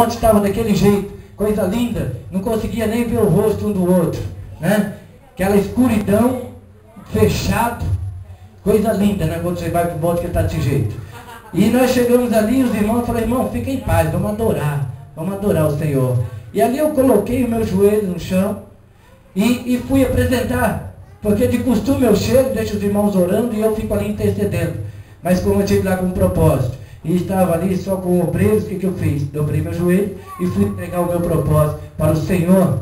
monte estava daquele jeito, coisa linda, não conseguia nem ver o rosto um do outro, né? Aquela escuridão, fechado, coisa linda, né? Quando você vai para o monte que está desse jeito. E nós chegamos ali, os irmãos falaram, irmão, fica em paz, vamos adorar o Senhor. E ali eu coloquei o meu joelho no chão e fui apresentar, porque de costume eu chego, deixo os irmãos orando e eu fico ali intercedendo. Mas como eu estive lá com um propósito, e estava ali só com obreiros, o que eu fiz? Dobrei meu joelho e fui entregar o meu propósito para o Senhor.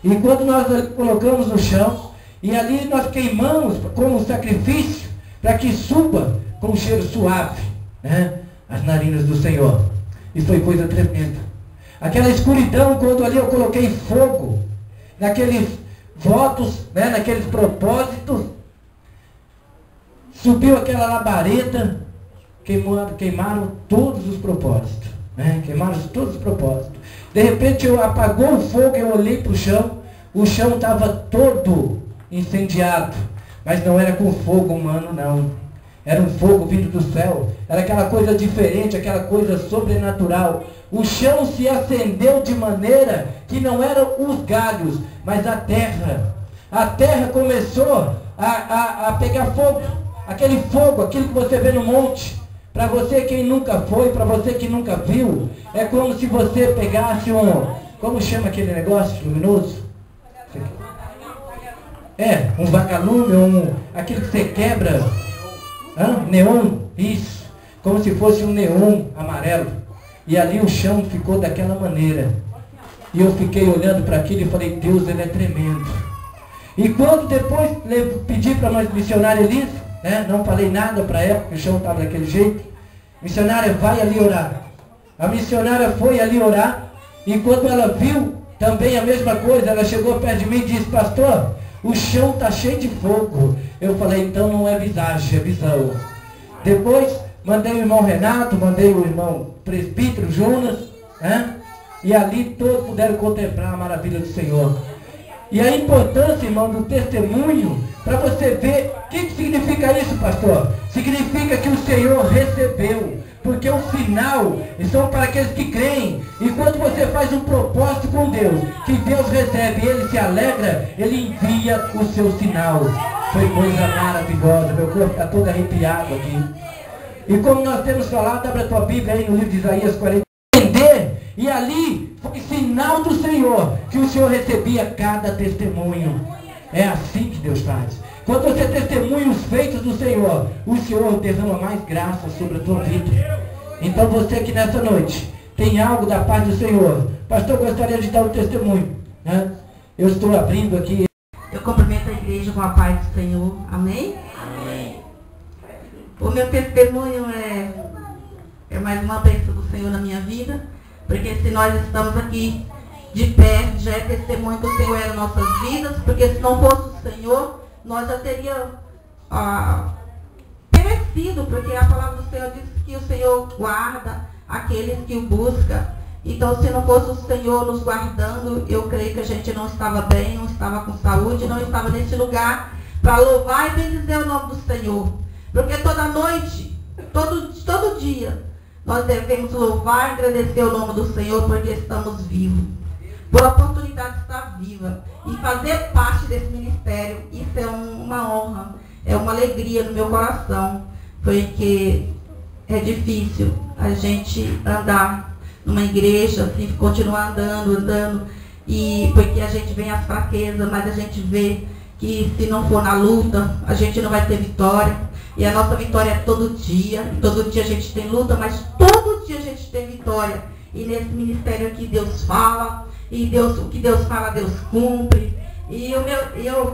E quando nós ali colocamos no chão, e ali nós queimamos como um sacrifício, para que suba com um cheiro suave, né, as narinas do Senhor. E foi coisa tremenda. Aquela escuridão, quando ali eu coloquei fogo, naqueles votos, né, naqueles propósitos, subiu aquela labareda, queimaram todos os propósitos, né? Queimaram todos os propósitos. De repente apagou o fogo, eu olhei para o chão estava todo incendiado, mas não era com fogo humano não, era um fogo vindo do céu, era aquela coisa diferente, aquela coisa sobrenatural. O chão se acendeu de maneira que não eram os galhos, mas a terra começou a pegar fogo, aquele fogo, aquilo que você vê no monte. Para você quem nunca foi, para você que nunca viu, é como se você pegasse como chama aquele negócio luminoso? Um vagalume, aquilo que você quebra, neon, isso, como se fosse um neon amarelo. E ali o chão ficou daquela maneira. E eu fiquei olhando para aquilo e falei, Deus, Ele é tremendo. E quando depois pedi para nós missionária Elisa, não falei nada para ela, porque o chão estava daquele jeito. Missionária, vai ali orar. A missionária foi ali orar, e quando ela viu também a mesma coisa, ela chegou perto de mim e disse, pastor, o chão está cheio de fogo. Eu falei, então não é visagem, é visão. Depois mandei o irmão Renato, mandei o irmão presbítero Jonas, e ali todos puderam contemplar a maravilha do Senhor. E a importância, irmão, do testemunho, para você ver o que significa isso, pastor. Significa que o Senhor recebeu, porque o final são para aqueles que creem. E quando você faz um propósito com Deus, que Deus recebe, Ele se alegra, Ele envia o seu sinal. Foi coisa maravilhosa, meu corpo está todo arrepiado aqui. E como nós temos falado, abre a tua Bíblia aí no livro de Isaías 40. E ali foi sinal do Senhor que o Senhor recebia cada testemunho. É assim que Deus faz. Quando você testemunha os feitos do Senhor, o Senhor derrama mais graça sobre a tua vida. Então você que nessa noite tem algo da paz do Senhor, pastor, gostaria de dar um testemunho, Eu estou abrindo aqui. Eu cumprimento a igreja com a paz do Senhor. Amém? Amém. O meu testemunho é mais uma bênção do Senhor na minha vida, porque se nós estamos aqui de pé, já é testemunho do Senhor nas nossas vidas, porque se não fosse o Senhor, nós já teríamos perecido, porque a palavra do Senhor diz que o Senhor guarda aqueles que o buscam. Então, se não fosse o Senhor nos guardando, eu creio que a gente não estava bem, não estava com saúde, não estava nesse lugar para louvar e bendizer o nome do Senhor. Porque toda noite, todo dia, nós devemos louvar e agradecer o nome do Senhor, porque estamos vivos. Por a oportunidade de estar viva e fazer parte desse ministério, isso é uma honra, é uma alegria no meu coração, porque é difícil a gente andar numa igreja, assim, continuar andando, e porque a gente vê as fraquezas, mas a gente vê que se não for na luta, a gente não vai ter vitória. E a nossa vitória é todo dia a gente tem luta, mas todo dia a gente tem vitória. E nesse ministério aqui Deus fala, e o que Deus fala, Deus cumpre. E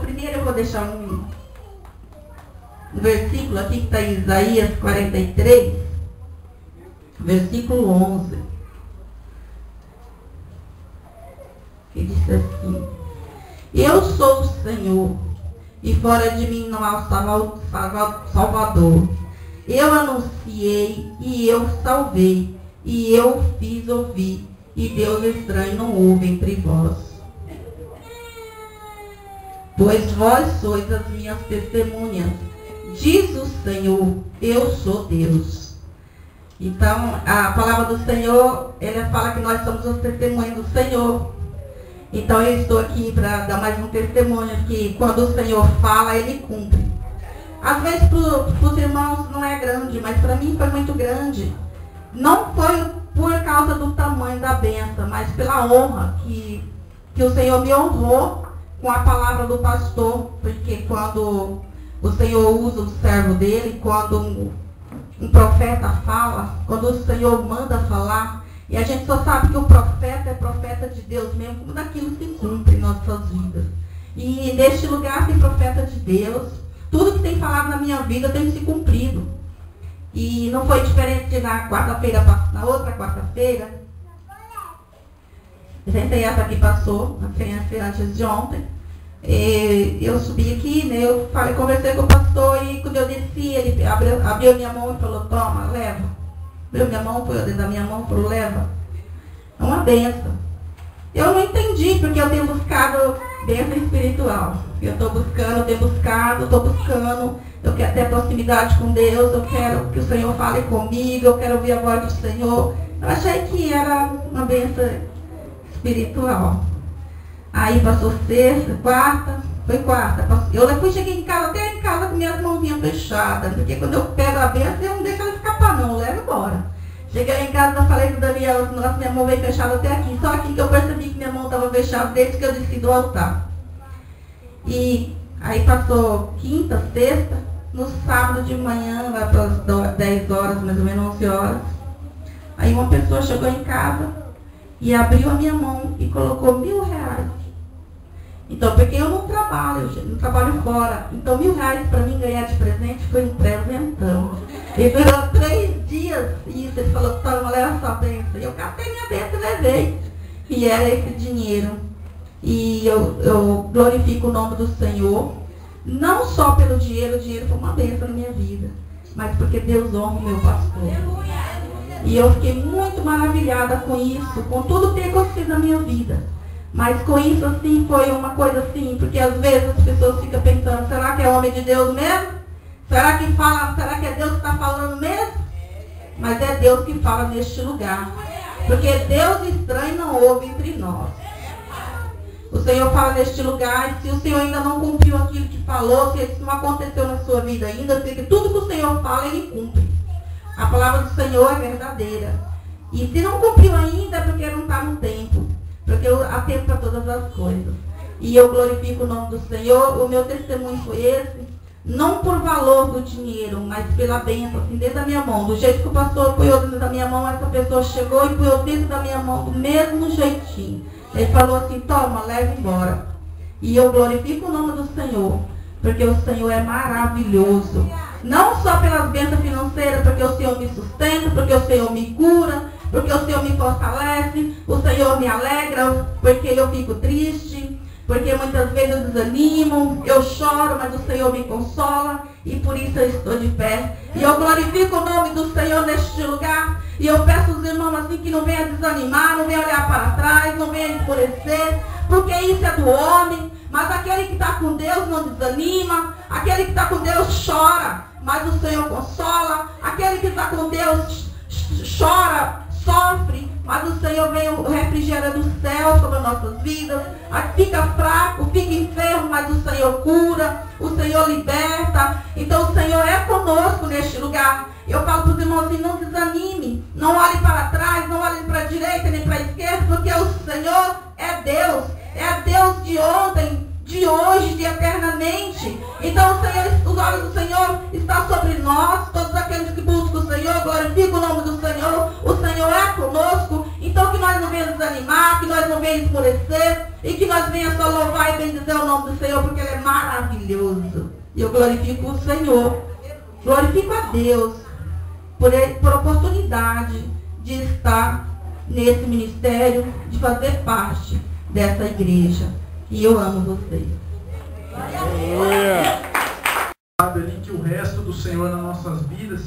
primeiro eu vou deixar um versículo aqui que está em Isaías 43, versículo 11. Que diz assim: eu sou o Senhor, e fora de mim não há Salvador. Eu anunciei e eu salvei, e eu fiz ouvir, e Deus estranho não houve entre vós. Pois vós sois as minhas testemunhas, diz o Senhor, eu sou Deus. Então, a palavra do Senhor, ele fala que nós somos os testemunhos do Senhor. Então, eu estou aqui para dar mais um testemunho, que quando o Senhor fala, ele cumpre. Às vezes, para os irmãos não é grande, mas para mim foi muito grande. Não foi por causa do tamanho da bênção, mas pela honra que o Senhor me honrou com a palavra do pastor. Porque quando o Senhor usa o servo dele, quando um profeta fala, quando o Senhor manda falar, e a gente só sabe que o profeta é profeta de Deus mesmo, como daquilo se cumpre em nossas vidas. E neste lugar tem profeta de Deus, tudo que tem falado na minha vida tem se cumprido. E não foi diferente na na outra quarta-feira. Gente, essa aqui passou, antes de ontem. Eu subi aqui, né, eu conversei com o pastor e quando eu desci, ele abriu minha mão e falou, toma, leva. Abriu minha mão, foi dentro da minha mão e falou, leva. É uma benção. Eu não entendi, porque eu tenho buscado bênção espiritual. Eu estou buscando, eu quero ter proximidade com Deus, eu quero que o Senhor fale comigo, eu quero ouvir a voz do Senhor. Eu achei que era uma bênção espiritual. Aí passou sexta, quarta, foi quarta. Eu cheguei em casa, até em casa com minhas mãozinhas fechadas, porque quando eu pego a bênção, eu não deixo ela escapar não, eu levo embora. Cheguei em casa, eu falei com o Daniel, nossa, minha mão veio fechada até aqui, só aqui que eu percebi que minha mão estava fechada desde que eu desci do altar. E aí passou quinta, sexta, no sábado de manhã, lá para as 10 horas, mais ou menos 11 horas, aí uma pessoa chegou em casa e abriu a minha mão e colocou R$1.000. Então, porque eu não trabalho fora. Então, R$1.000 para mim ganhar de presente foi um presentão. E durou 3 dias isso. Ele falou, toma, leva sua bênção. E eu catei minha bênção e levei. E era esse dinheiro. E eu glorifico o nome do Senhor. Não só pelo dinheiro, o dinheiro foi uma bênção na minha vida. Mas porque Deus honra o meu pastor. E eu fiquei muito maravilhada com isso, com tudo que tem acontecido na minha vida. Mas com isso, assim, foi uma coisa assim, porque às vezes as pessoas ficam pensando, será que é homem de Deus mesmo? Será que é Deus que está falando mesmo? Mas é Deus que fala neste lugar. Porque Deus estranho não ouve entre nós. O Senhor fala neste lugar, e se o Senhor ainda não cumpriu aquilo que falou, se isso não aconteceu na sua vida ainda, porque tudo que o Senhor fala, Ele cumpre. A palavra do Senhor é verdadeira. E se não cumpriu ainda, é porque não está no tempo. Porque há tempo para todas as coisas. E eu glorifico o nome do Senhor. O meu testemunho foi esse. Não por valor do dinheiro, mas pela bênção, assim, dentro da minha mão. Do jeito que o pastor apoiou dentro da minha mão, essa pessoa chegou e apoiou dentro da minha mão, do mesmo jeitinho. Ele falou assim, toma, leva embora. E eu glorifico o nome do Senhor. Porque o Senhor é maravilhoso. Não só pelas bênçãos financeiras, porque o Senhor me sustenta, porque o Senhor me cura, porque o Senhor me fortalece, o Senhor me alegra, porque eu fico triste, porque muitas vezes eu desanimo, eu choro, mas o Senhor me consola, e por isso eu estou de pé. E eu glorifico o nome do Senhor neste lugar, e eu peço aos irmãos assim que não venham desanimar, não venham olhar para trás, não venham enfurecer, porque isso é do homem, mas aquele que está com Deus não desanima, aquele que está com Deus chora, mas o Senhor consola, aquele que está com Deus chora, sofre, mas o Senhor vem o refrigério do céu sobre as nossas vidas. Fica fraco, fica enfermo, mas o Senhor cura, o Senhor liberta. Então o Senhor é conosco neste lugar. Eu falo para os irmãos assim, não desanime, não olhe para trás, não olhe para a direita nem para a esquerda, porque o Senhor é Deus de ontem, de hoje, de eternamente. Então os olhos do Senhor estão sobre nós, todos aqueles que buscam o Senhor, glorificam o nome do Senhor, o Senhor é conosco. Então que nós não venhamos desanimar, que nós não venhamos esmorecer, e que nós venhamos só louvar e bendizer o nome do Senhor, porque Ele é maravilhoso. E eu glorifico o Senhor, glorifico a Deus, por oportunidade de estar nesse ministério, de fazer parte dessa igreja. E eu amo vocês. Sabe ali que o resto do Senhor nas nossas vidas,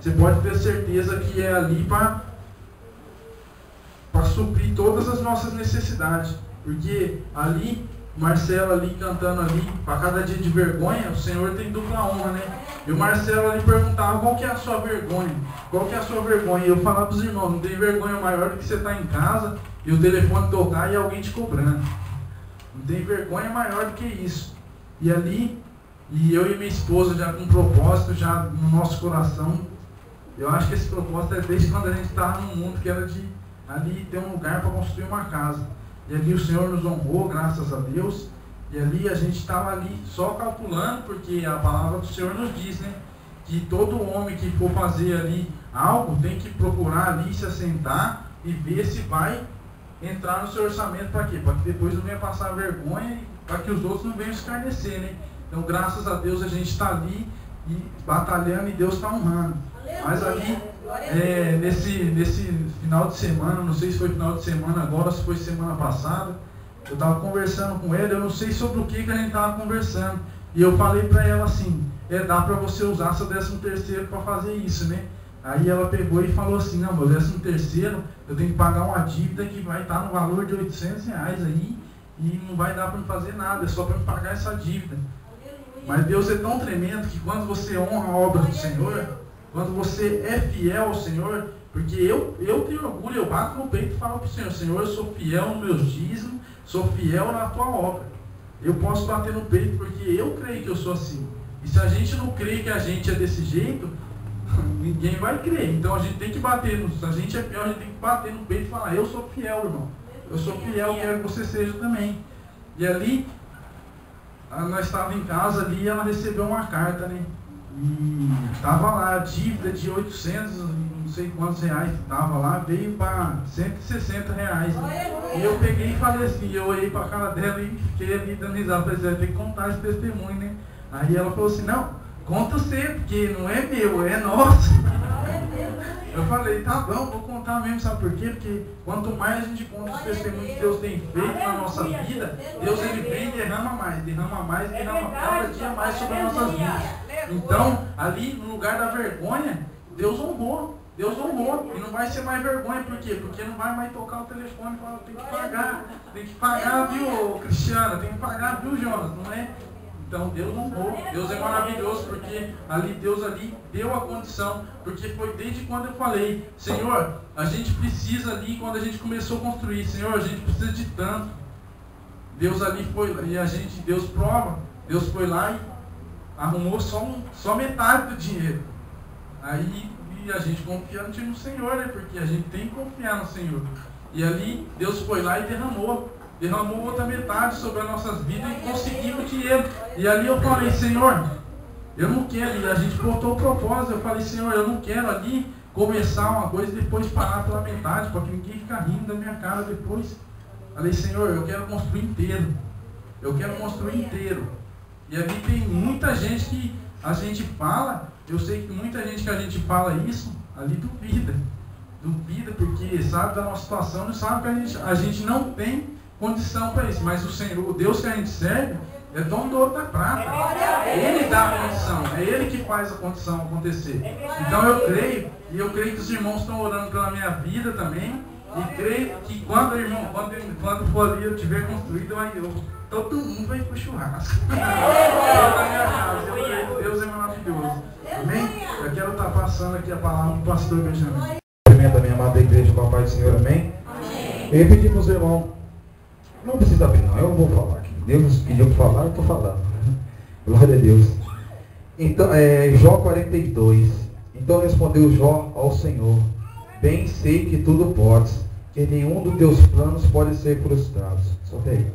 você pode ter certeza que é ali para suprir todas as nossas necessidades. Porque ali O Marcelo ali cantando ali, para cada dia de vergonha, o Senhor tem dupla honra, né? E o Marcelo ali perguntava, qual que é a sua vergonha? Qual que é a sua vergonha? E eu falava para os irmãos, não tem vergonha maior do que você estar em casa e o telefone tocar e alguém te cobrando. Não tem vergonha maior do que isso. E ali, e eu e minha esposa já com um propósito, já no nosso coração, eu acho que esse propósito é desde quando a gente estava no mundo, que era de ali ter um lugar para construir uma casa. E ali o Senhor nos honrou, graças a Deus. E ali a gente estava ali só calculando, porque a palavra do Senhor nos diz, né? Que todo homem que for fazer ali algo, tem que procurar ali se assentar e ver se vai entrar no seu orçamento para quê? Para que depois não venha passar vergonha e para que os outros não venham escarnecer, né? Então, graças a Deus, a gente está ali e batalhando e Deus está honrando. Mas ali, nesse final de semana, não sei se foi final de semana agora, se foi semana passada, eu estava conversando com ele, eu não sei sobre o que a gente estava conversando. E eu falei para ela assim, dá para você usar seu 13º para fazer isso, né? Aí ela pegou e falou assim, não, meu 13º, eu tenho que pagar uma dívida que vai estar no valor de R$800 aí, e não vai dar para me fazer nada, é só para me pagar essa dívida. Mas Deus é tão tremendo que quando você honra a obra do Senhor, quando você é fiel ao Senhor, porque eu tenho orgulho, eu bato no peito e falo para o Senhor, Senhor, eu sou fiel nos meus dízimos, sou fiel na tua obra. Eu posso bater no peito porque eu creio que eu sou assim. E se a gente não crê que a gente é desse jeito, ninguém vai crer. Então a gente tem que bater, se a gente é fiel, a gente tem que bater no peito e falar, eu sou fiel, irmão. Eu sou fiel, quero que você seja também. E ali, nós estávamos em casa ali e ela recebeu uma carta, né? E estava lá a dívida de 800, não sei quantos reais que estava lá, veio para 160 reais. Né? E eu peguei e falei assim, eu olhei para a cara dela e fiquei ali dando risada, falei, você vai ter que contar esse testemunho, né? Aí ela falou assim, não, conta você, porque não é meu, é nosso. Eu falei, tá bom, vou contar mesmo, sabe por quê? Porque quanto mais a gente conta os testemunhos que Deus tem feito na nossa vida, Deus ele vem e derrama mais, derrama cada dia mais sobre as nossas vidas. Então, ali no lugar da vergonha, Deus honrou, e não vai ser mais vergonha, por quê? Porque não vai mais tocar o telefone e falar, tem que pagar, viu, Cristiana, tem que pagar, viu, Jonas, não é? Então Deus honrou, Deus é maravilhoso, porque Deus ali deu a condição, porque foi desde quando eu falei, Senhor, a gente precisa ali, quando a gente começou a construir, Senhor, a gente precisa de tanto. Deus ali foi, e Deus prova, Deus foi lá e arrumou só metade do dinheiro. Aí e a gente confiando no Senhor, né? Porque a gente tem que confiar no Senhor. E ali Deus foi lá e derramou outra metade sobre as nossas vidas e conseguimos o dinheiro. E ali eu falei, Senhor, eu não quero, e a gente botou o propósito, eu falei, Senhor, eu não quero ali começar uma coisa e depois parar pela metade, para que ninguém fique rindo da minha cara depois. Falei, Senhor, eu quero construir inteiro. E ali tem muita gente que a gente fala, eu sei que muita gente que a gente fala isso, ali duvida porque sabe da nossa situação, não sabe que a gente não tem condição para isso, mas o Senhor, o Deus que a gente serve, é dono do ouro da prata. Ele dá a condição, é Ele que faz a condição acontecer. Então eu creio que os irmãos estão orando pela minha vida também, e creio que quando for ali eu tiver construído, todo mundo vai pro churrasco. Deus é maravilhoso. Amém? Eu quero estar passando aqui a palavra do pastor Benjamin. Da minha amada igreja, papai do Senhor, amém? E pedir para os irmãos, não precisa abrir não, eu vou falar aqui. Deus pediu para falar, eu estou falando. Glória a Deus. Então, Jó 42. Então respondeu Jó ao Senhor, bem sei que tudo podes, e nenhum dos teus planos pode ser frustrado. Solta aí.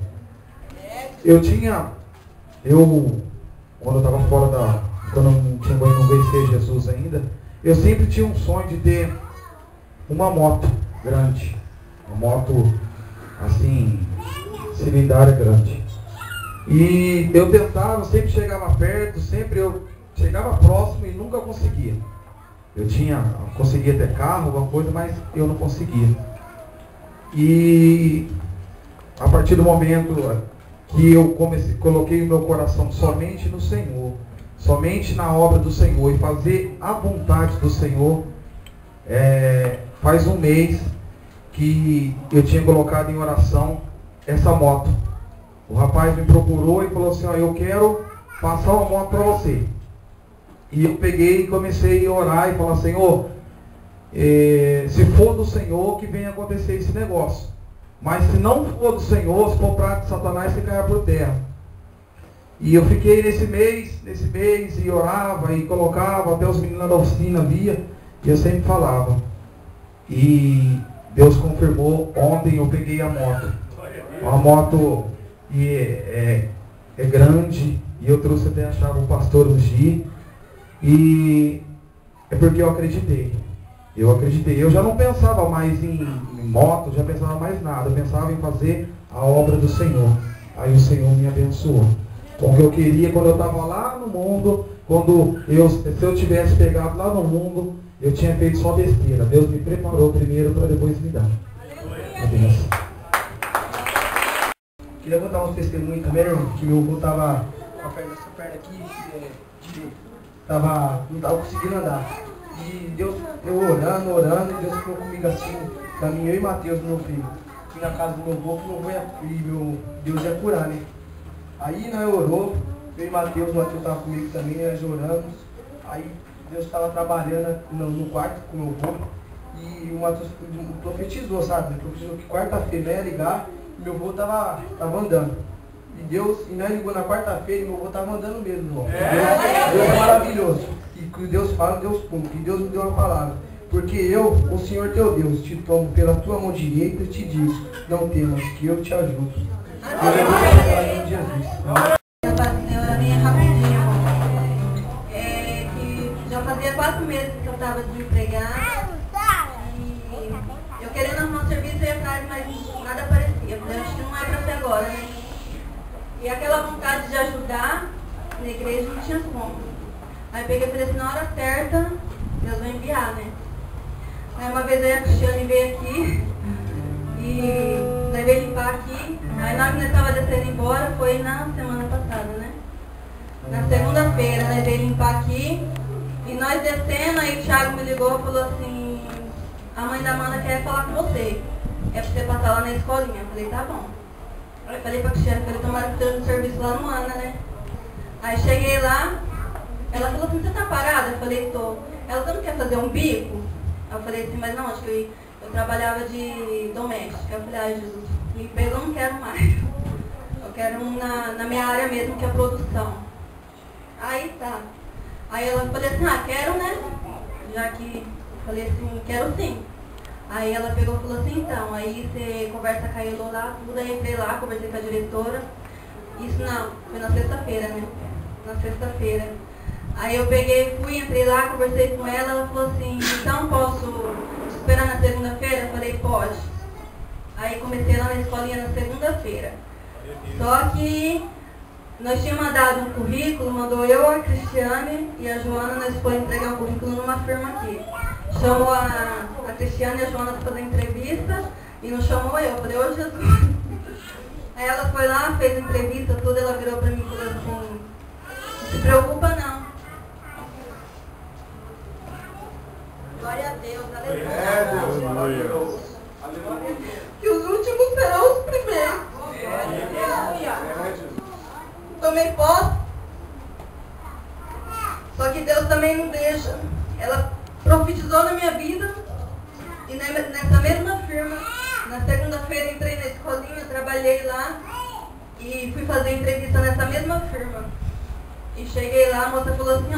Quando eu estava fora quando eu não conhecia Jesus ainda, eu sempre tinha um sonho de ter uma moto grande, uma moto assim, cilindrada grande. E eu tentava, sempre chegava perto, sempre eu chegava próximo e nunca conseguia. Eu conseguia ter carro, alguma coisa, mas eu não conseguia. E a partir do momento que eu coloquei o meu coração somente no Senhor, somente na obra do Senhor e fazer a vontade do Senhor, faz um mês que eu tinha colocado em oração essa moto. O rapaz me procurou e falou assim, ó, eu quero passar uma moto para você. E eu peguei e comecei a orar e falar, Senhor, se for do Senhor que venha acontecer esse negócio. Mas se não for do Senhor, se for prato de Satanás, você caia por terra. E eu fiquei nesse mês, e orava e colocava, até os meninos da oficina via, e eu sempre falava. E Deus confirmou, ontem eu peguei a moto. Uma moto é grande, e eu trouxe até a chave o pastor Ugi, e é porque eu acreditei. Eu já não pensava mais em moto, já pensava mais nada, eu pensava em fazer a obra do Senhor. Aí o Senhor me abençoou. Com o que eu queria, quando eu estava lá no mundo, se eu tivesse pegado lá no mundo, eu tinha feito só besteira. Deus me preparou primeiro para depois me dar. Abençoe. Queria contar uns testemunhos também, irmão, que meu avô estava com a perna, essa perna aqui, não estava conseguindo andar. E Deus, eu orando, e Deus falou comigo assim, para mim, eu e Mateus, meu filho, fui na casa do meu avô, meu Deus ia curar, né? Aí nós orou, eu e Mateus estava comigo também, nós oramos. Aí Deus estava trabalhando no quarto com o meu avô, e o Mateus profetizou, sabe? Profetizou que quarta-feira ia ligar, e meu avô estava andando. E nós ligou na quarta-feira e meu avô estava andando mesmo, irmão. Deus é maravilhoso. E que Deus fala, Deus cumpre. Que Deus me deu uma palavra. Porque eu, o Senhor teu Deus, te tomo pela tua mão direita e te digo, não temas, que eu te ajudo. Jesus. Senhora, minha rapidinho, que já fazia 4 meses que eu estava desempregada e eu querendo arrumar um serviço ia atrás, mas nada aparecia. Eu falei, acho que não é para ser agora, né? E aquela vontade de ajudar na igreja não tinha como. Aí peguei e falei assim, na hora certa, Deus vai enviar, né? Aí uma vez a Cristiane veio aqui e nós veio limpar aqui. Aí na hora que nós estávamos descendo embora, foi na semana passada, né? Na segunda-feira nós veio limpar aqui e nós descendo, aí o Thiago me ligou e falou assim, a mãe da Amanda quer falar com você. É pra você passar lá na escolinha. Eu falei, tá bom. Aí eu falei pra Cristiane, falei, tomara que esteja no serviço lá no Ana, né? Aí cheguei lá, ela falou assim, você tá parada? Eu falei, tô. Ela, você não quer fazer um bico? Eu falei assim, mas não, acho que eu trabalhava de doméstica. Eu falei, ai Jesus, limpeza eu não quero mais. Eu quero um na minha área mesmo, que é a produção. Aí tá. Aí ela falou assim, quero, né? Já que eu falei assim, quero sim. Aí ela pegou e falou assim, então, aí você conversa com a Elô lá, tudo, aí entrei lá, conversei com a diretora. Isso não, foi na sexta-feira, né? Na sexta-feira. Aí eu peguei, fui, entrei lá, conversei com ela falou assim, então posso esperar na segunda-feira? Eu falei, pode. Aí comecei lá na escolinha na segunda-feira. Só que nós tínhamos mandado um currículo, mandou eu, a Cristiane e a Joana, nós fomos entregar um currículo numa firma aqui. Chamou a Cristiane e a Joana para fazer entrevista e não chamou eu. Falei, ô Jesus. Aí ela foi lá, fez entrevista, tudo, ela virou para mim e falou assim, não se preocupa não. Glória a Deus, aleluia. Que os últimos serão os primeiros. Tomei posse. Só que Deus também não deixa. Ela profetizou na minha vida. E nessa mesma firma, na segunda-feira entrei na escolinha, trabalhei lá. E fui fazer entrevista nessa mesma firma. E cheguei lá, a moça falou assim,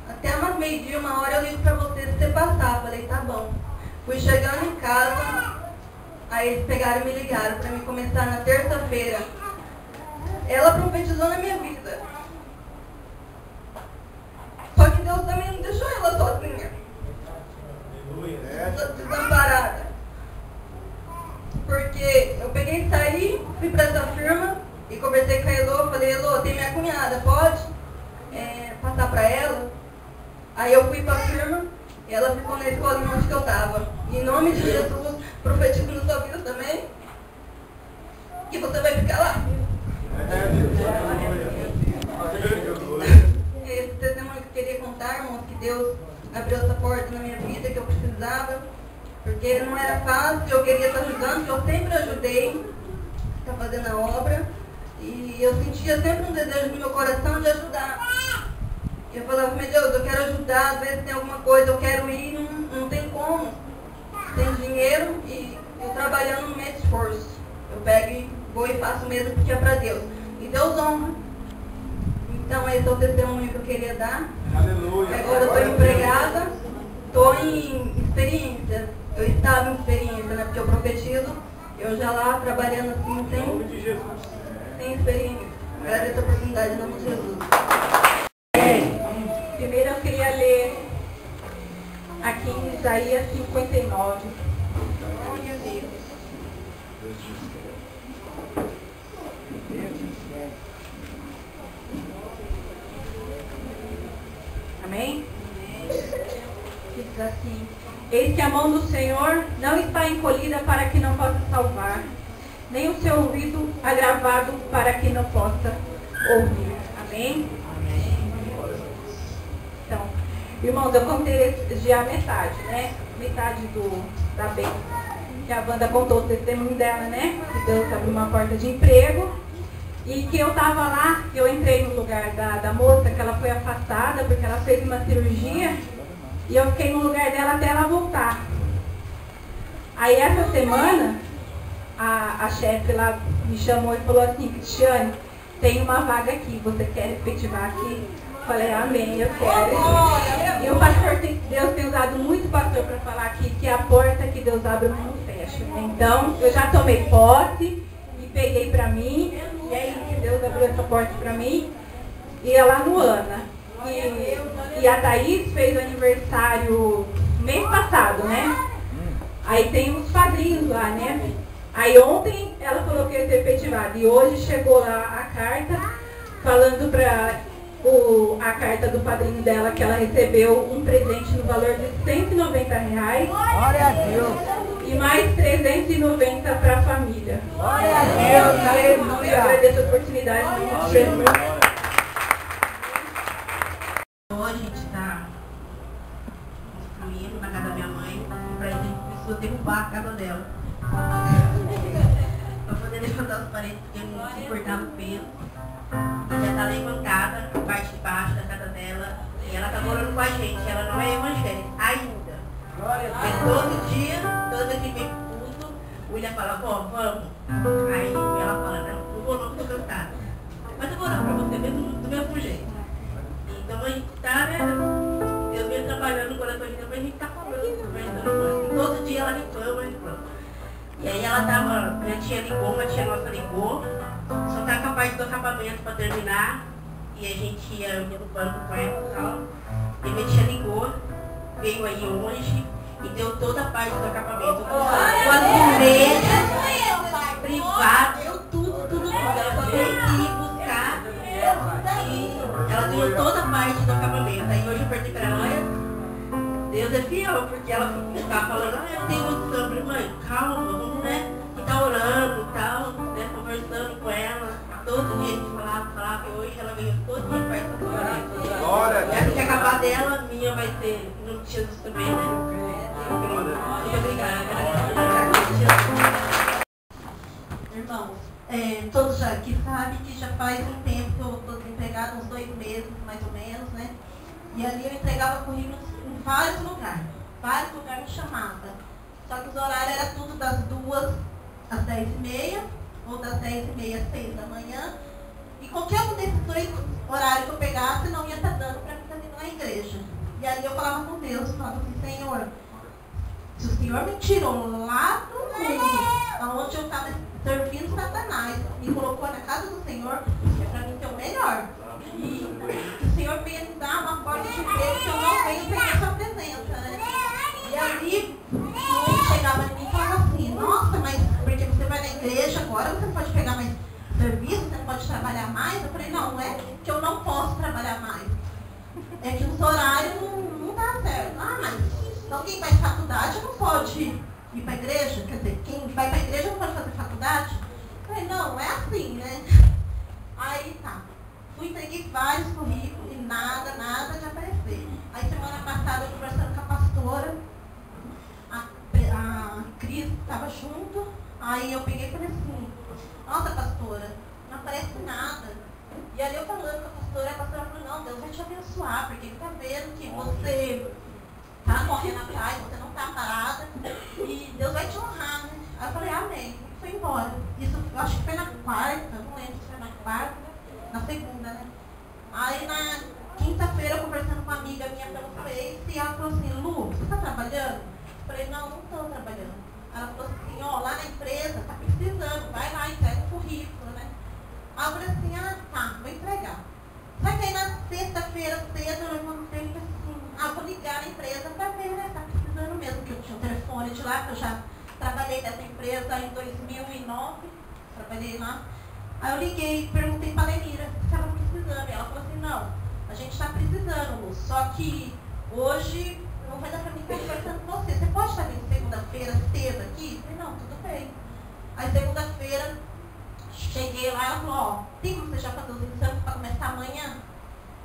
até umas meio-dia, 1 hora eu ligo pra você se você passar. Falei, tá bom. Fui chegando em casa, aí eles pegaram e me ligaram pra mim começar na terça-feira. Ela profetizou na minha vida. Só que Deus também não deixou ela sozinha. Desamparada. Porque eu peguei e saí, fui pra essa firma e conversei com a Elô, falei, Elô, tem minha cunhada, pode passar pra ela? Aí eu fui pra firma e ela ficou na escolinha onde que eu tava. Em nome de Jesus, profetizo na sua vida também, que você vai ficar lá. Esse testemunho que eu queria contar, irmãos, que Deus abriu essa porta na minha vida que eu precisava, porque não era fácil, eu queria estar ajudando, que eu sempre ajudei, estar fazendo a obra, E eu sentia sempre um desejo no meu coração de ajudar. Eu falava, meu Deus, eu quero ajudar, às vezes tem alguma coisa, eu quero ir, não tem como. Tem dinheiro e eu trabalhando no meu esforço. Eu pego e vou e faço mesmo porque é para Deus. E Deus honra. Então esse é o testemunho que eu queria dar. Aleluia. Agora eu estou empregada, estou em experiência. Eu estava em experiência, né? Porque eu profetizo, eu já lá trabalhando assim, sem experiência. Agradeço a oportunidade em nome de Jesus. Primeiro eu queria ler aqui em Isaías 59. Glória a Deus. Amém? Diz assim: eis que a mão do Senhor não está encolhida para que não possa salvar, nem o seu ouvido agravado para que não possa ouvir. Amém? Então, irmãos, eu contei já a metade, né? Metade da bênção. Que a Wanda contou o testemunho dela, né? Que Deus abriu uma porta de emprego. E que eu estava lá, que eu entrei no lugar da moça, que ela foi afastada, porque ela fez uma cirurgia. E eu fiquei no lugar dela até ela voltar. Aí essa semana, a chefe lá me chamou e falou assim: Cristiane, tem uma vaga aqui, você quer efetivar aqui? Falei, amém, eu quero. E o pastor, Deus tem usado muito pastor para falar aqui que a porta que Deus abre não fecha. Então, eu já tomei posse e peguei para mim. E aí, Deus abriu essa porta para mim. E é lá no Ana. E a Thaís fez aniversário mês passado, né? Aí tem uns padrinhos lá, né? Aí ontem ela falou que ia ser efetivada. E hoje chegou lá a carta falando para a carta do padrinho dela que ela recebeu um presente no valor de R$190. Glória a Deus. E mais 390 para a família. Glória a Deus. Aleluia. Eu agradeço a oportunidade de Jesus. Hoje a gente está construindo na casa da minha mãe, para a gente precisou derrubar a casa dela. Para poder levantar os paredes, porque eu não suportava o peso. E já está levantada a parte de baixo da casa dela. E ela está morando com a gente, ela não é evangélica ainda. Mas todo dia, toda vez que vem pro culto, o William fala, vó, vamos. Aí ela fala, não vou não, estou cansada. Mas eu vou orar para você mesmo do mesmo jeito. Então a gente está, né? Eu venho trabalhando no coração de Deus, mas a gente está falando, todo dia ela reclama. E aí ela tava, minha tia ligou, uma tia nossa ligou, só tá com a parte do acabamento para terminar. E a gente ia no banco com ela e tal. E minha tia ligou, veio aí hoje e deu toda a parte do acabamento. Com as privado, deu tudo. Ela só tem que ir buscar e ela deu toda a parte do acabamento. Aí hoje eu perguntei pra ela, olha, Deus é fiel, porque ela ficava falando, eu tenho noção, falei, mãe, calma, vamos, né? E tá orando e tal, né? Conversando com ela. Todo dia a gente falava, e hoje ela veio todo dia perto do acabamento. Glória a Deus. Essa que acabar dela, a minha vai ser no Jesus também, né? Muito obrigada. Irmãos, todos já aqui sabem que já faz um tempo que eu estou desempregada, uns 2 meses mais ou menos, né? E ali eu entregava currículos em vários lugares me chamavam. Só que os horários eram tudo das 2 às 10h30, ou das 10h30 às 6 da manhã. E qualquer um desses 2 horários que eu pegasse não ia estar dando para mim estar vindo na igreja. E ali eu falava com Deus, falava assim, Senhor, se o Senhor me tirou lá do mundo, onde eu estava servindo Satanás, me colocou na casa do Senhor, é para mim ter o melhor. E o Senhor veio me dar uma porta de emprego que eu não venho perder sua presença, né? E ali, ele chegava em mim e falava assim, nossa, mas porque você vai na igreja agora, você não pode pegar mais serviço, você não pode trabalhar mais? Eu falei, não é que eu não posso trabalhar mais. É que os horários não dá certo. Ah, mas então quem vai faculdade não pode ir para a igreja? Quer dizer, quem vai para a igreja não pode fazer faculdade? Eu falei, não é assim, né? Aí tá. Fui entreguei vários currículos e nada de aparecer. Aí semana passada eu conversando com a pastora, a Cris estava junto, aí eu peguei e falei assim, nossa pastora, não aparece nada. E ali eu falando com a pastora falou, não, Deus vai te abençoar, porque Ele está vendo que você está correndo atrás, você não está parada, e Deus vai te honrar, né? Aí eu falei, amém. E foi embora. Isso, eu acho que foi na quarta, eu não lembro se foi na quarta, na segunda, né? Aí na quinta-feira, eu conversando com uma amiga minha pelo Face, e ela falou assim, Lu, você está trabalhando? Eu falei, não estou trabalhando. Ela falou assim, ó, lá na empresa, está precisando, vai lá, entrega o currículo, né? Aí eu falei assim, tá, vou entregar. Só que aí na sexta-feira cedo, eu levantei e assim, vou ligar na empresa para ver, né? Tá precisando mesmo, que eu tinha um telefone de lá, que eu já trabalhei nessa empresa em 2009, trabalhei lá. Aí eu liguei e perguntei para a Lenira se ela precisando. E ela falou assim, não, a gente está precisando, Lu, só que hoje não vai dar para mim estar conversando com você. Você pode estar vindo segunda-feira cedo aqui? Eu falei, não, tudo bem. Aí segunda-feira, cheguei lá, ela falou, ó, tem como você já fazer os exames para começar amanhã?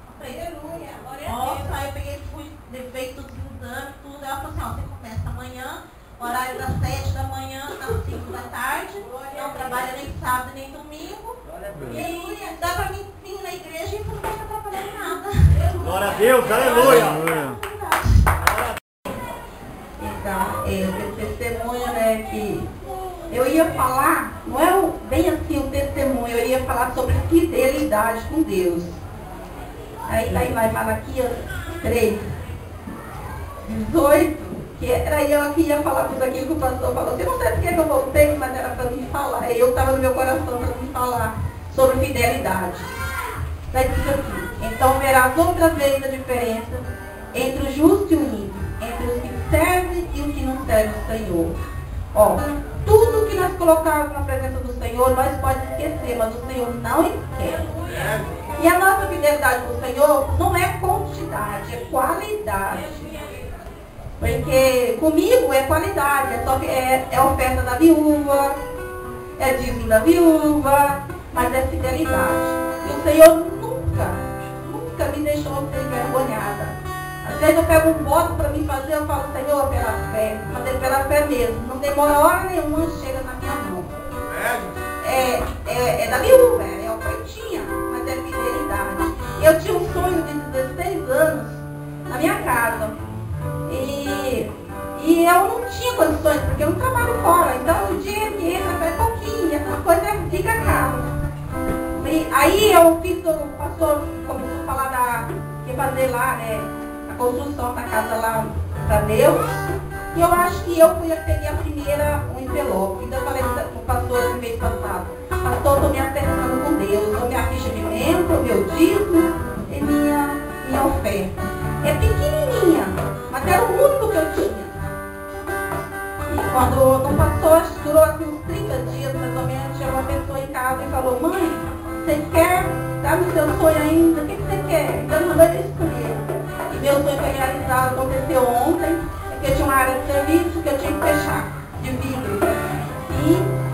Eu falei, aleluia, glória a Deus. Nossa, aí eu peguei, fui, levei todos os exames, tudo. Ela falou assim, ó, você começa amanhã, horário das 7 da manhã às 5 da tarde, não trabalha nem sábado nem domingo. E dá pra mim vir na igreja e não vai atrapalhar em nada. Glória a Deus, aleluia. Então, o testemunho, né, que eu ia falar, não é bem assim o testemunho, eu ia falar sobre fidelidade com Deus. Aí tá em Malaquias 3, 18, que era eu que ia falar tudo aquilo que o pastor falou. Eu não sei porque eu voltei, mas era para mim falar. Eu estava no meu coração para me falar sobre fidelidade. Vai dizer assim, então verás outra vez a diferença entre o justo e o ímpio, entre os que servem e os que não servem o Senhor. Ó, tudo que nós colocarmos na presença do Senhor, nós podemos esquecer, mas o Senhor não esquece. E a nossa fidelidade com o Senhor não é quantidade, é qualidade. Porque comigo é qualidade, é oferta da viúva, é dízimo da viúva, mas é fidelidade. E o Senhor nunca me deixou ser envergonhada. Às vezes eu pego um voto para me fazer, eu falo, Senhor, pela fé, mas é pela fé mesmo. Não demora hora nenhuma, chega na minha mão. É da viúva, é ofertinha, mas é fidelidade. Eu tinha um sonho de 16 anos na minha casa. E eu não tinha condições, porque eu não trabalho fora. Então o dinheiro que entra é pouquinho, e essa coisa fica cara. Aí eu fiz, o pastor começou a falar que ia fazer lá, né, a construção da casa lá para Deus. E eu acho que eu peguei a primeira, um envelope. Então eu falei com o pastor no mês passado, pastor, eu estou me acertando com Deus, eu minha ficha de membro, meu dízimo e minha oferta. É pequenininha, mas era o único que eu tinha. E quando não passou, durou assim uns 30 dias mais ou menos, chegou uma pessoa em casa e falou, mãe, você quer? Tá no seu sonho ainda? O que você quer? Então eu mandei ele escolher. E meu sonho foi realizado, aconteceu ontem, porque eu tinha uma área de serviço que eu tinha que fechar de vidro. E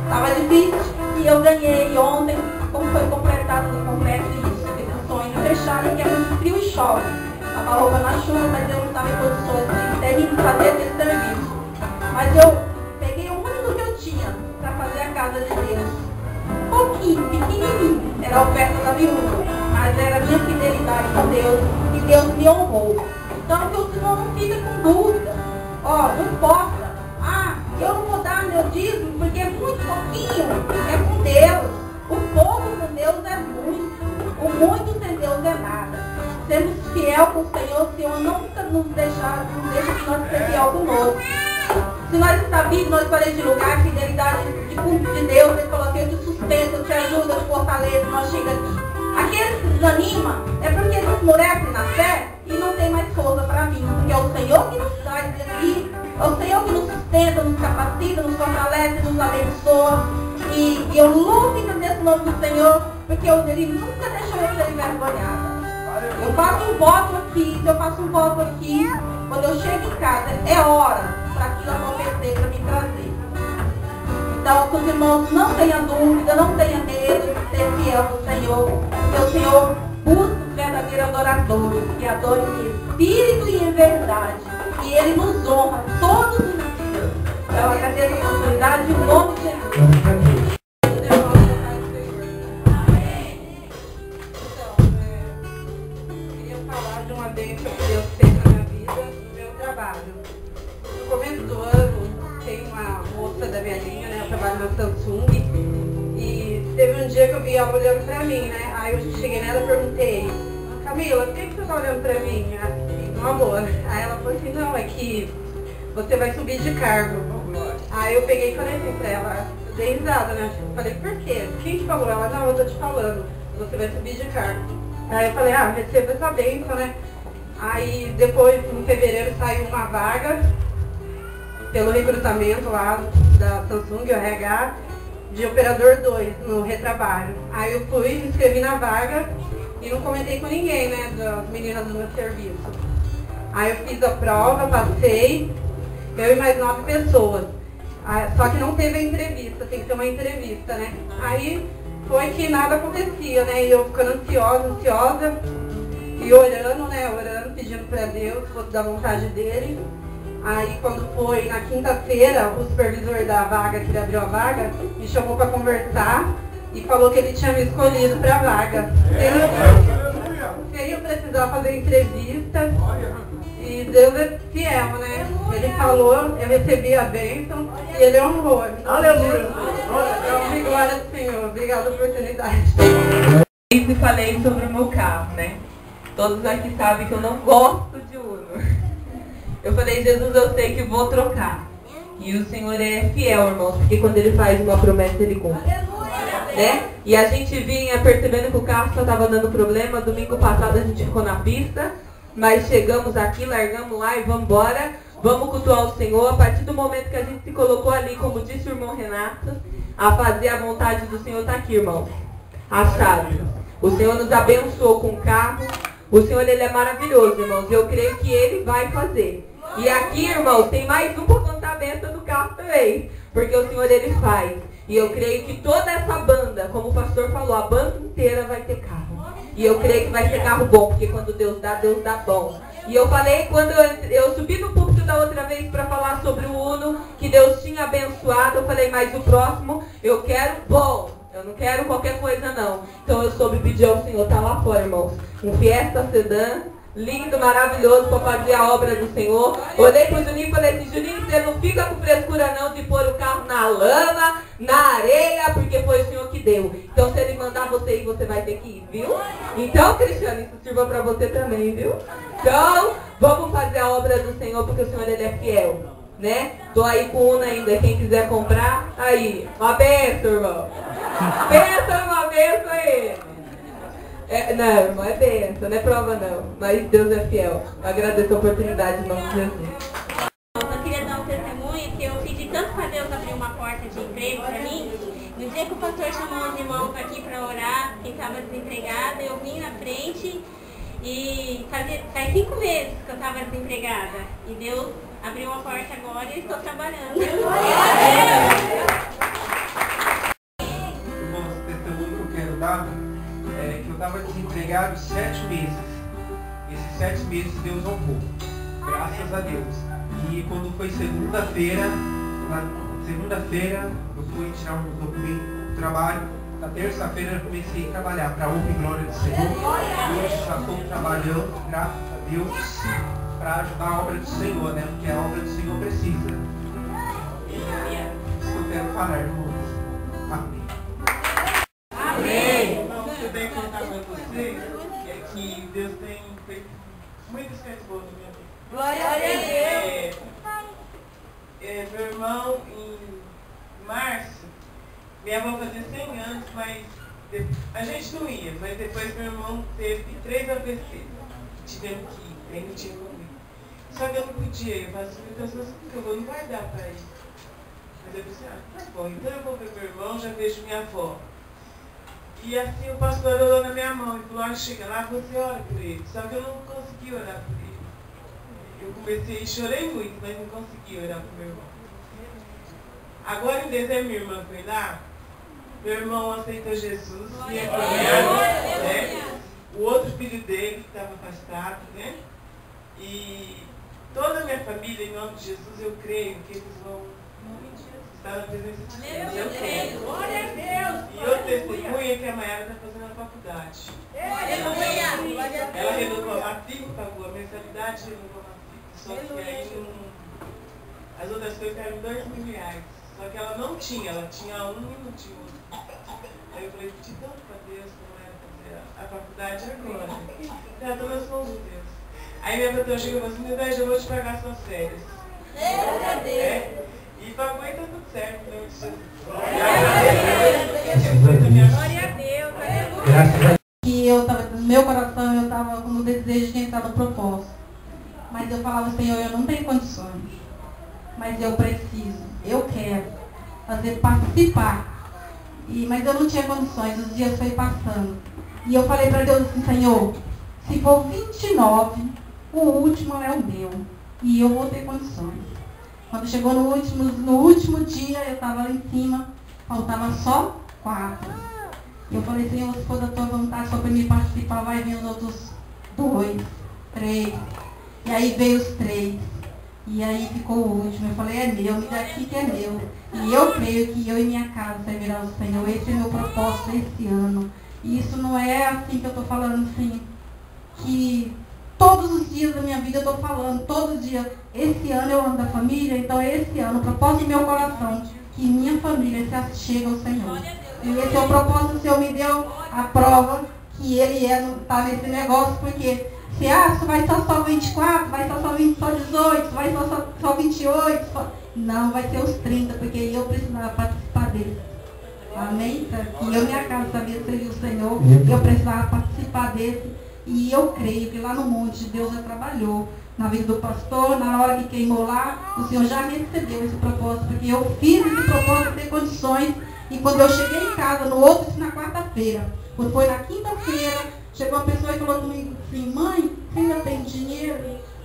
estava difícil, e eu ganhei ontem, como foi completado no completo isso, esse sonho de fechar, porque é muito frio e chove. Tava roupa na chuva, mas eu não estava em condições de fazer aquele serviço. Mas eu peguei o único que eu tinha para fazer a casa de Deus. Um pouquinho, pequenininho. Era a oferta da viúva, mas era a minha fidelidade com Deus e Deus me honrou. Então que o Senhor não fica com dúvida. Ó, não importa. Eu não vou dar meu dízimo porque é muito pouquinho. É com Deus. O pouco com Deus é muito. O muito sem Deus é nada. Sermos fiel com o Senhor nunca nos deixa de nós ser fiel conosco. Se nós está vivo, nós paremos de lugar, a fidelidade de Deus, Ele falou assim, eu te sustento, eu te ajudo, eu te fortaleço, nós chegamos aqui. Aqueles que desanimam é porque eles esmorecem na fé e não tem mais força para mim, porque é o Senhor que nos traz aqui, é o Senhor que nos sustenta, nos capacita, nos fortalece, nos abençoa. E eu louvo e agradeço o nome do Senhor, porque Ele nunca deixou eu ser envergonhada. Eu faço um voto aqui, se eu faço um voto aqui, quando eu chego em casa, é hora para aquilo acontecer, para me trazer. Então, que os irmãos não tenham dúvida, não tenham medo de ser fiel ao Senhor, porque o Senhor busca os verdadeiros adoradores, que adoram em espírito e em verdade. E Ele nos honra todos os dias. Eu agradeço a oportunidade em nome de Jesus. teve um dia que eu vi ela olhando pra mim, né? Aí eu cheguei nela e perguntei, Camila, por que você tá olhando pra mim? No amor. Aí ela falou assim, não, é que você vai subir de cargo. Aí eu peguei e falei assim pra ela, eu dei risada, né? Falei, por quê? Quem te falou? Ela, não, eu tô te falando, você vai subir de cargo. Aí eu falei, receba essa bênção, né? Aí depois, em fevereiro, saiu uma vaga pelo recrutamento lá da Samsung, o RH, de operador 2 no retrabalho. Aí eu fui, me inscrevi na vaga e não comentei com ninguém, né, das meninas do meu serviço. Aí eu fiz a prova, passei, eu e mais 9 pessoas. Só que não teve a entrevista, tem que ter uma entrevista, né? Aí foi que nada acontecia, né? E eu ficando ansiosa, e orando, né? Orando, pedindo para Deus, se fosse da vontade dele. Aí quando foi na quinta-feira, o supervisor da vaga, que ele abriu a vaga, me chamou para conversar e falou que ele tinha me escolhido para a vaga. Sem eu precisar fazer entrevista. E Deus é fiel, né? Ele falou, eu recebi a bênção e ele honrou. Aleluia! Glória ao Senhor. Obrigada pela oportunidade. E falei sobre o meu carro, né? Todos aqui sabem que eu não gosto de Uno. Eu falei, Jesus, eu sei que vou trocar. E o Senhor é fiel, irmãos, porque quando Ele faz uma promessa, Ele cumpre. Né? E a gente vinha percebendo que o carro só estava dando problema. Domingo passado a gente ficou na pista, mas chegamos aqui, largamos lá e vamos embora. Vamos cultuar o Senhor. A partir do momento que a gente se colocou ali, como disse o irmão Renato, a fazer a vontade do Senhor, está aqui, irmãos. A chave. O Senhor nos abençoou com o carro. O Senhor, Ele é maravilhoso, irmãos. E eu creio que Ele vai fazer. E aqui, irmãos, tem mais um para contar a benção do carro também. Porque o Senhor, Ele faz. E eu creio que toda essa banda, como o pastor falou, a banda inteira vai ter carro. E eu creio que vai ser carro bom, porque quando Deus dá bom. E eu falei, quando eu subi no púlpito da outra vez para falar sobre o Uno, que Deus tinha abençoado, eu falei, mas o próximo eu quero bom. Eu não quero qualquer coisa, não. Então eu soube pedir ao Senhor, tá lá fora, irmãos. Um Fiesta Sedã, lindo, maravilhoso, para fazer a obra do Senhor. Olhei pro Juninho e falei assim, Juninho, você não fica com frescura não de pôr o carro na lama, na areia, porque foi o Senhor que deu. Então se Ele mandar você ir, você vai ter que ir, viu? Então, Cristiano, isso sirva para você também, viu? Então, vamos fazer a obra do Senhor, porque o Senhor, Ele é fiel, né? Tô aí com Uno ainda, quem quiser comprar, aí. Uma benção, irmão. Benção, uma benção aí. Não, irmão, é benção, não é prova não. Mas Deus é fiel. Eu agradeço a oportunidade em nome de Jesus. Eu queria dar um testemunho que eu pedi tanto para Deus abrir uma porta de emprego para mim. No dia que o pastor chamou os irmãos aqui para orar, quem estava desempregada, eu vim na frente e faz 5 meses que eu estava desempregada. E Deus abriu uma porta agora e estou trabalhando. Irmãos, o testemunho que eu quero dar é que eu estava desempregado 7 meses. Esses 7 meses Deus honrou. Graças a Deus. E quando foi segunda-feira, eu fui tirar um documento do trabalho. Na terça-feira eu comecei a trabalhar para a honra e glória do Senhor. E hoje já estou trabalhando, graças a Deus, para ajudar a obra do Senhor, né? Porque a obra do Senhor precisa. E é isso que eu quero falar, irmãos. Amém. Amém. Irmão, o que eu tenho que contar para vocês é que Deus tem feito muitas coisas boas na minha vida. Glória a Deus. Meu irmão, em março, minha avó fazia 100 anos, mas a gente não ia, mas depois meu irmão teve 3 AVC. Tivemos que ir, ele não tinha como ir. Só que eu não podia, eu faço muitas coisas que eu não vai dar para ir. Mas eu disse, tá bom, então eu vou ver meu irmão, já vejo minha avó. E assim o pastor orou na minha mão e falou, chega lá, você ora por ele. Só que eu não consegui orar por ele. Eu comecei, chorei muito, mas não consegui orar por meu irmão. Agora em dezembro minha irmã foi lá, meu irmão aceitou Jesus, minha cunhada, né? O outro filho dele que estava afastado, né? E toda a minha família, em nome de Jesus, eu creio que eles vão estar na presença de Deus. Eu creio. Glória a Deus. E eu testemunho que a Mayara está fazendo a faculdade. Ela renovou a matrícula, pagou a mensalidade, renovou a matrícula. Só que aí as outras coisas caíram R$2.000. Só que ela não tinha, ela tinha um e não tinha outro. Aí eu pedi tanto para Deus como era fazer a faculdade agora. Já estou nas mãos de Deus. Aí minha patroa chegou e falou assim, Deus, eu vou te pagar suas férias. E pagou e tá tudo certo, em nome de Jesus. Glória a Deus. Que eu tava, no meu coração, eu estava com o desejo de entrar no propósito. Mas eu falava, Senhor, eu não tenho condições. Mas eu preciso, eu quero fazer participar. Mas eu não tinha condições, os dias foi passando. E eu falei para Deus assim, Senhor, se for 29, o último é o meu. E eu vou ter condições. Quando chegou no último dia, eu estava lá em cima, faltava só 4. Eu falei, Senhor, se for da tua vontade, só para mim participar, vai vir os outros 2, 3. E aí veio os 3. E aí ficou o último. Eu falei, é meu, me dá aqui que é meu. E eu creio que eu e minha casa servirão ao Senhor. Esse é meu propósito esse ano. E isso não é assim que eu estou falando, assim, que todos os dias da minha vida eu estou falando, todos os dias. Esse ano eu ando da família, então esse ano, o propósito do meu coração, que minha família se achegue ao Senhor. E esse é o propósito que o Senhor me deu a prova que Ele está nesse negócio, porque se vai só 24, vai só 18, vai só 28, não, vai ser os 30, porque eu precisava participar dele. Amém? E eu, minha casa, sabia servir o Senhor, eu precisava participar desse, e eu creio que lá no monte Deus já trabalhou na vida do pastor, na hora que queimou lá, o Senhor já recebeu esse propósito, porque eu fiz esse propósito ter condições. E quando eu cheguei em casa, no outro, na quarta-feira, quando foi na quinta-feira, chegou uma pessoa e falou comigo assim, mãe, você ainda tem dinheiro?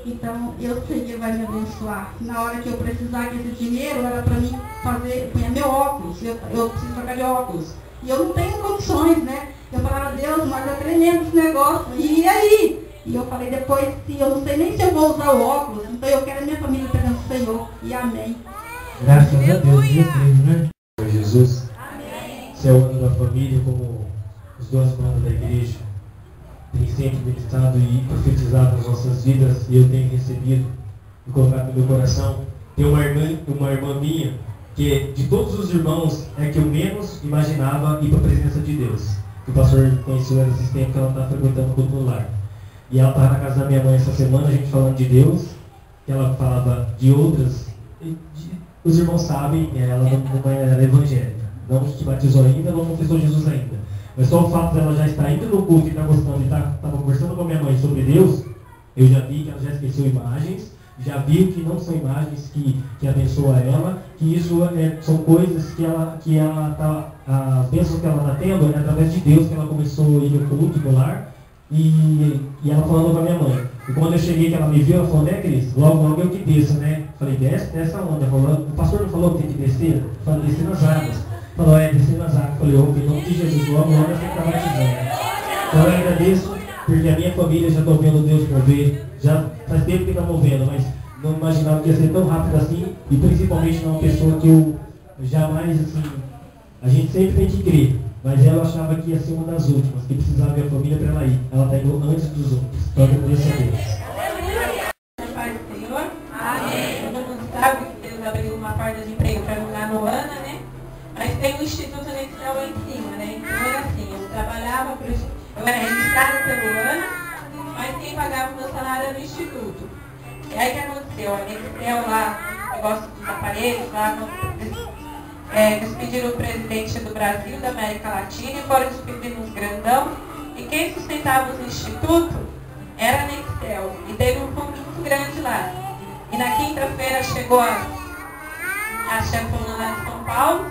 Então, eu sei que Ele vai me abençoar. Na hora que eu precisar que esse dinheiro era para mim fazer, punha meu óculos, eu preciso trocar de óculos. E eu não tenho condições, né? Eu falava, Deus, mas é tremendo esse negócio. E aí? E eu falei, depois, se eu não sei nem se eu vou usar o óculos, então eu quero a minha família perante o Senhor. E amém. Graças a Deus, né? Jesus. Você é o ano da família, como os 2 manos da igreja têm sempre meditado e profetizado nas nossas vidas, e eu tenho recebido e colocado no meu coração. Tem uma irmã minha, que de todos os irmãos é que eu menos imaginava ir para a presença de Deus. O pastor conheceu ela esses tempos que ela está frequentando o culto no lar. E ela estava na casa da minha mãe essa semana, a gente falando de Deus, que ela falava de outras. Os irmãos sabem, ela não é evangélica. Não te batizou ainda, não confessou Jesus ainda. Mas só o fato dela já estar indo no culto e estar gostando e estava conversando com a minha mãe sobre Deus, eu já vi que ela já esqueceu imagens, já vi que não são imagens que abençoam ela, que isso são coisas que ela tá, a bênção que ela está tendo é através de Deus que ela começou a ir no culto, no lar, e ela falando com a minha mãe. E quando eu cheguei, que ela me viu, ela falou, né, Cris? Logo eu que desço, né? Falei, desce essa onda. Falou, o pastor não falou que tem que descer? Eu falei, descer nas águas. Falou, descer nas águas. Falei, em nome de Jesus, logo eu tenho que estar batizando. Então eu agradeço, porque a minha família já estou vendo Deus mover. Já faz tempo que está movendo, mas não imaginava que ia ser tão rápido assim. E principalmente numa pessoa que eu jamais, assim, a gente sempre tem que crer. Mas ela achava que ia ser uma das últimas, que precisava ver a família para ela ir. Ela está indo antes dos outros. Então eu agradeço a Deus. Pai do Senhor. Amém. Todo mundo sabe que Deus abriu uma porta de emprego para mim lá no Ana, né? Mas tem um instituto Nextel lá em cima, né? Então era assim, eu trabalhava, eu era registrada pelo Ana, mas quem pagava o meu salário era o instituto. E aí o que aconteceu? A Nextel lá, negócio dos aparelhos lá, eles pediram o presidente do Brasil, da América Latina, e foram despedir uns grandão. E quem sustentava os institutos era a Nextel. E teve um fundo muito grande lá. E na quinta-feira chegou a chefona lá de São Paulo.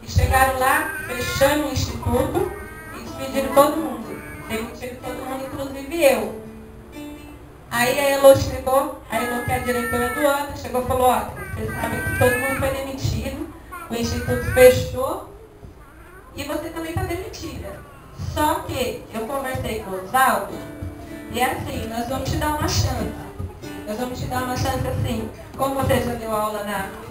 E chegaram lá, fechando o instituto e despediram todo mundo. Demitiram todo mundo, inclusive eu. Aí a Elô chegou, a Elô que é a diretora do ano, chegou e falou, ó, vocês sabem que todo mundo foi demitido. O instituto fechou e você também está demitida. Só que eu conversei com o Osvaldo e é assim, nós vamos te dar uma chance. Nós vamos te dar uma chance assim, como você já deu aula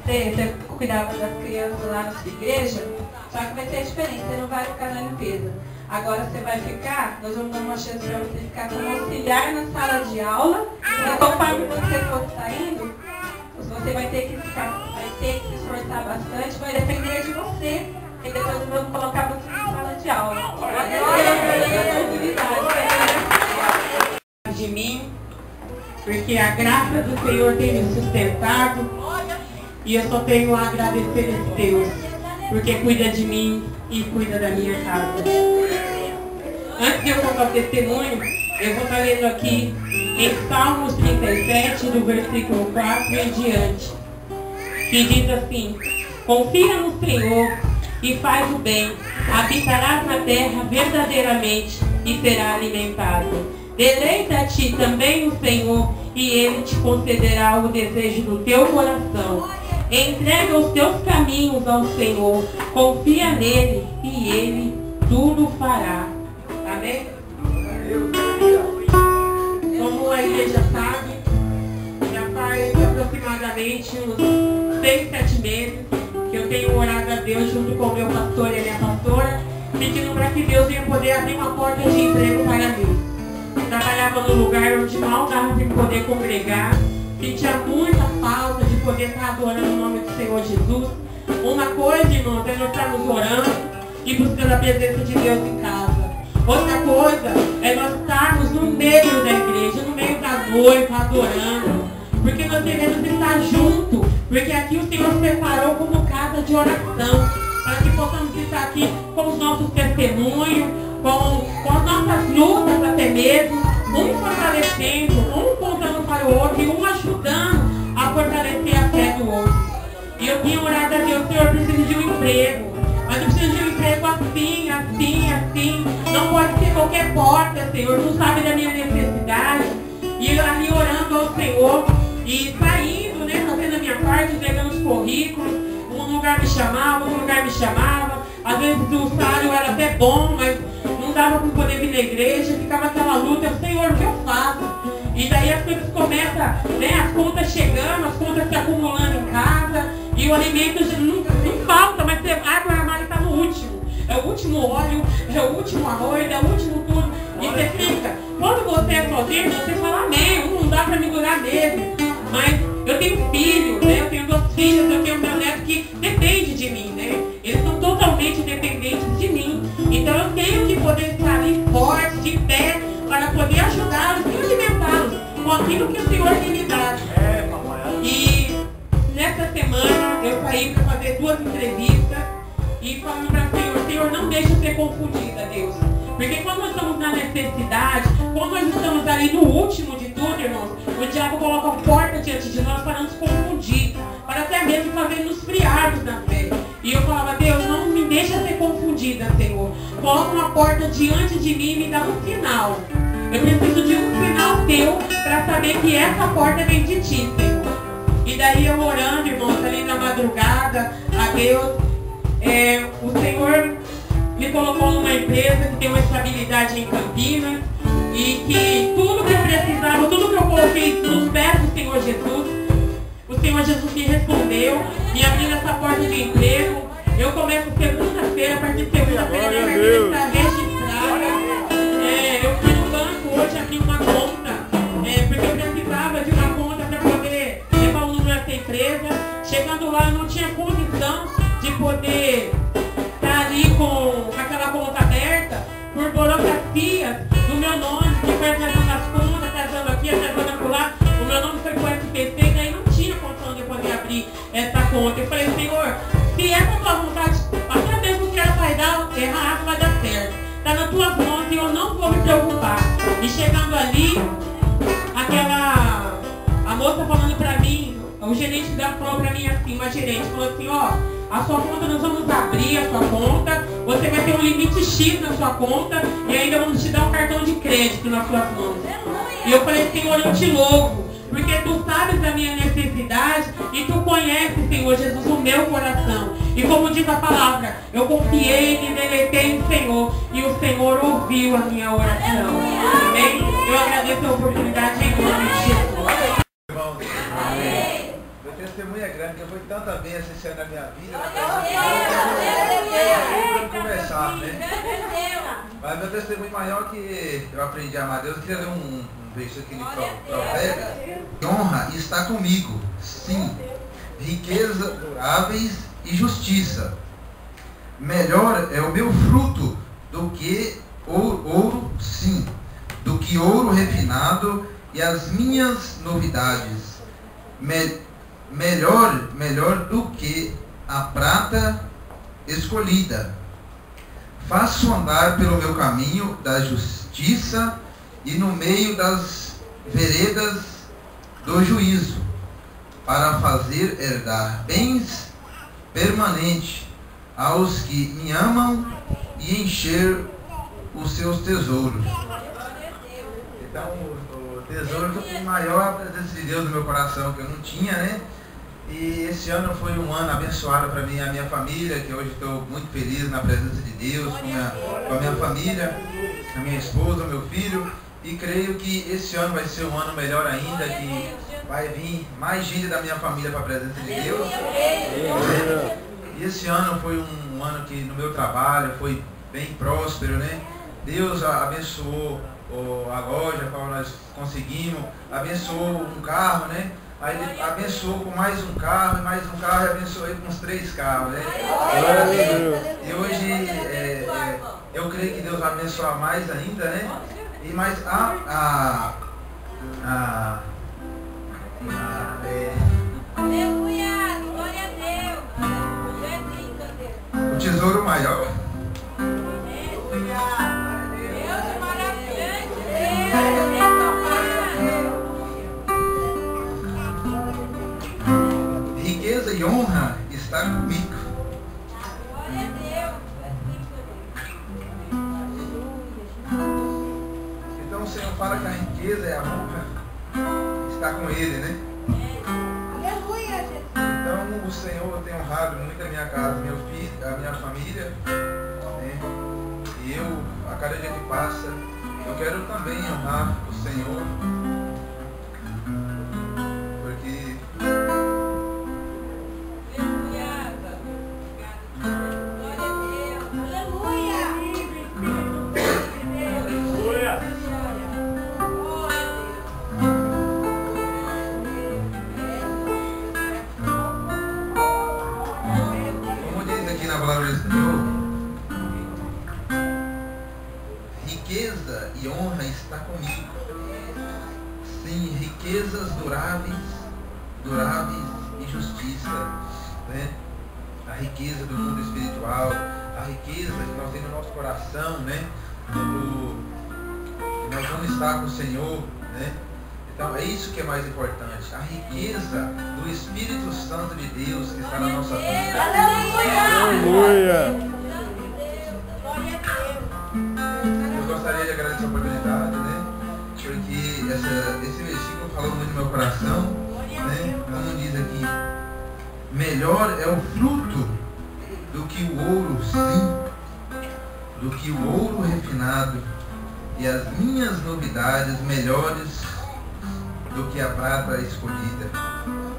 você cuidava das crianças lá na sua igreja, só que vai ser diferente, você não vai ficar na limpeza. Agora você vai ficar, nós vamos dar uma chance para você ficar como auxiliar na sala de aula e conforme você for saindo, você vai ter que se esforçar bastante, vai depender de você, e depois nós vamos colocar você na sala de aula. de mim, porque a graça do Senhor tem me sustentado e eu só tenho a agradecer a Deus, porque cuida de mim e cuida da minha casa. Antes de eu contar o testemunho, eu vou estar lendo aqui em Salmos 37, do versículo 4 em diante, que diz assim: confia no Senhor e faz o bem, habitarás na terra verdadeiramente e será alimentado. Deleita-te também no Senhor e Ele te concederá o desejo do teu coração. Entrega os teus caminhos ao Senhor, confia nele e Ele tudo fará. Amém? Como a igreja sabe, já faz aproximadamente uns 6, 7 meses que eu tenho orado a Deus junto com o meu pastor e a minha pastora, pedindo para que Deus venha poder abrir uma porta de emprego para mim. Trabalhava num lugar onde mal dava para poder congregar, sentia muita falta de poder estar adorando o nome do Senhor Jesus. Uma coisa, irmãos, é nós estarmos orando e buscando a presença de Deus em casa. Outra coisa é nós estarmos no meio da igreja, no meio da noiva, adorando. Porque nós devemos estar juntos, porque aqui o Senhor separou como casa de oração, para que possamos estar aqui com os nossos testemunhos, com as nossas lutas até mesmo, um fortalecendo, um contando para o outro e um ajudando a fortalecer a fé do outro. E eu tinha orado a Deus: Senhor, eu preciso de um emprego, mas eu preciso de um emprego assim, assim, assim. Não pode ser qualquer porta, Senhor, tu sabe da minha necessidade. E eu ali orando ao Senhor e saindo, né, fazendo a minha parte, entregando os currículos. Um lugar me chamava, outro lugar me chamava. Às vezes o salário era até bom, mas não dava para poder vir na igreja, ficava aquela luta: Senhor, o que eu faço? E daí as coisas começam, né, as contas chegando, as contas se acumulando em casa, e o alimento não falta, mas você abre o armário e está no último. É o último óleo, é o último arroz, é o último tudo. E você fica, quando você é sozinho, você fala: amém, não dá para me durar mesmo. Mas eu tenho filho, né, eu tenho 2 filhos, eu tenho meu neto que depende de mim, né? Eles são totalmente dependentes de mim. Então eu tenho que poder estar ali forte, de pé, para poder ajudá-los e alimentá-los com aquilo que o Senhor tem me dado. E nessa semana eu saí para fazer 2 entrevistas e falando para o Senhor: Senhor, não deixe eu ser confundida, Deus. Porque quando nós estamos na necessidade, quando nós estamos ali no último de tudo, irmãos, o diabo coloca a porta diante de nós para nos confundir, para até mesmo fazer nos friarmos na fé. E eu falava: Deus, não me deixa ser confundida, Senhor. Coloca uma porta diante de mim e me dá um sinal. Eu preciso de um sinal teu para saber que essa porta vem de ti, Senhor. E daí eu orando, irmãos, ali na madrugada, a Deus, o Senhor me colocou numa empresa que tem uma estabilidade em Campinas e que tudo que eu precisava, tudo que eu coloquei nos pés do Senhor Jesus, o Senhor Jesus me respondeu, me abriu essa porta de emprego. Eu começo segunda-feira, a partir de segunda-feira minha carteira está registrada. Eu fui no banco hoje abrir uma conta, porque eu precisava de uma conta para poder levar o número dessa empresa. Chegando lá, eu não tinha condição de poder estar ali com aquela conta aberta por burocracias do meu nome, que foi atrasando as contas, atrasando aqui, atrasando acolá. O meu nome foi com o SPC, e daí não tinha condição de poder abrir essa conta. Eu falei: Senhor, se essa é a tua vontade, até mesmo que ela vai dar errado, vai dar certo. Está nas tuas mãos e eu não vou me preocupar. E chegando ali, a moça falando pra mim, o gerente falou pra mim assim, uma gerente falou assim: ó, a sua conta, nós vamos abrir a sua conta, você vai ter um limite X na sua conta e ainda vamos te dar um cartão de crédito nas suas mãos. E eu falei: Senhor, eu te louvo, porque tu sabes da minha necessidade e tu conheces, Senhor Jesus, o meu coração. E como diz a palavra, eu confiei e me deleitei no Senhor e o Senhor ouviu a minha oração. Amém? Eu agradeço a oportunidade em nome de Jesus. Amém. Meu testemunho é grande, porque eu fui tanta bênção esse ano na minha vida. Para começar, né? Mas meu testemunho maior que eu aprendi a amar Deus, eu queria ler um versículo aqui de Provérbios. Honra está comigo, sim, riqueza duráveis e justiça. Melhor é o meu fruto do que ouro, sim, do que ouro refinado refinado e as minhas novidades, melhor do que a prata escolhida. Faço andar pelo meu caminho da justiça e no meio das veredas do juízo, para fazer herdar bens permanentes aos que me amam e encher os seus tesouros. Então, o tesouro maior, a presença de Deus no meu coração, que eu não tinha, né? E esse ano foi um ano abençoado para mim e a minha família, que hoje estou muito feliz na presença de Deus, com a minha família, a minha esposa, o meu filho. E creio que esse ano vai ser um ano melhor ainda, que vai vir mais gente da minha família para a presença de Deus. E esse ano foi um ano que no meu trabalho foi bem próspero, né? Deus abençoou a loja, para nós conseguimos, abençoou um carro, né? Aí ele abençoou com mais um carro, e abençoou com uns 3 carros, né? E hoje eu creio que Deus vai abençoar mais ainda, né? E mais o tesouro maior. Riqueza e honra está comigo. Então o Senhor fala que a riqueza e a honra está com Ele, né? Então o Senhor tem honrado muito a minha casa, meu filho, a minha família, né? E eu, a cada dia que passa, eu quero também honrar o Senhor, porque riqueza e honra está comigo. Sim, riquezas duráveis e justiça, né? A riqueza do mundo espiritual, a riqueza que nós temos no nosso coração, né? Nós vamos estar com o Senhor, né? Então é isso que é mais importante, a riqueza do Espírito Santo de Deus que está na nossa vida. Aleluia! Eu gostaria de agradecer a oportunidade, né? Porque esse versículo falou muito no meu coração, né? Como diz aqui, melhor é o fruto do que o ouro, sim, do que o ouro refinado, e as minhas novidades melhores do que a prata escolhida.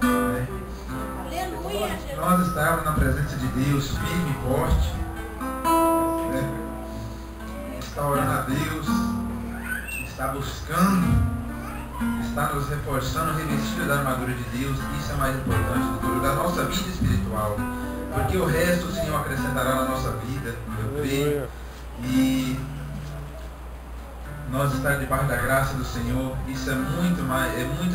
Né? Nós estávamos na presença de Deus, firme e forte, né? Está orando a Deus, está buscando, está nos reforçando, revestido da armadura de Deus. Isso é mais importante do tudo, da nossa vida espiritual, porque o resto o Senhor acrescentará na nossa vida, eu creio. E nós estar debaixo da graça do Senhor, isso é muito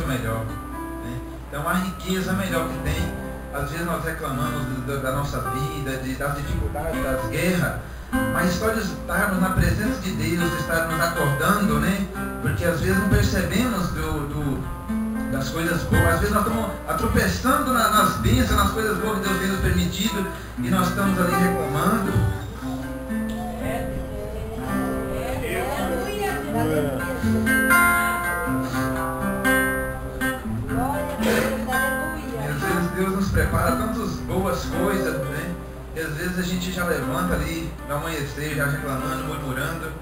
melhor, né? Então a riqueza melhor que tem, às vezes nós reclamamos da nossa vida, das dificuldades, das guerras, mas só de estarmos na presença de Deus, de estar nos acordando, né? Porque às vezes não percebemos das coisas boas, às vezes nós estamos tropeçando nas bênçãos, nas coisas boas que Deus tem nos permitido, e nós estamos ali reclamando. E às vezes Deus nos prepara tantas boas coisas, né? E às vezes a gente já levanta ali no amanhecer, já reclamando, murmurando,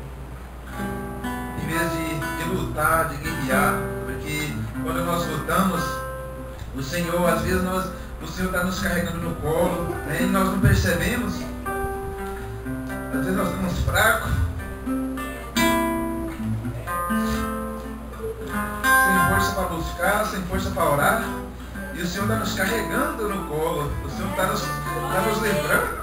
em vez de lutar, de guerrear, porque quando nós lutamos, o Senhor, às vezes o Senhor está nos carregando no colo, né? E nós não percebemos, às vezes nós estamos fracos, sem força para buscar, sem força para orar, e o Senhor está nos carregando no colo, o Senhor está nos lembrando.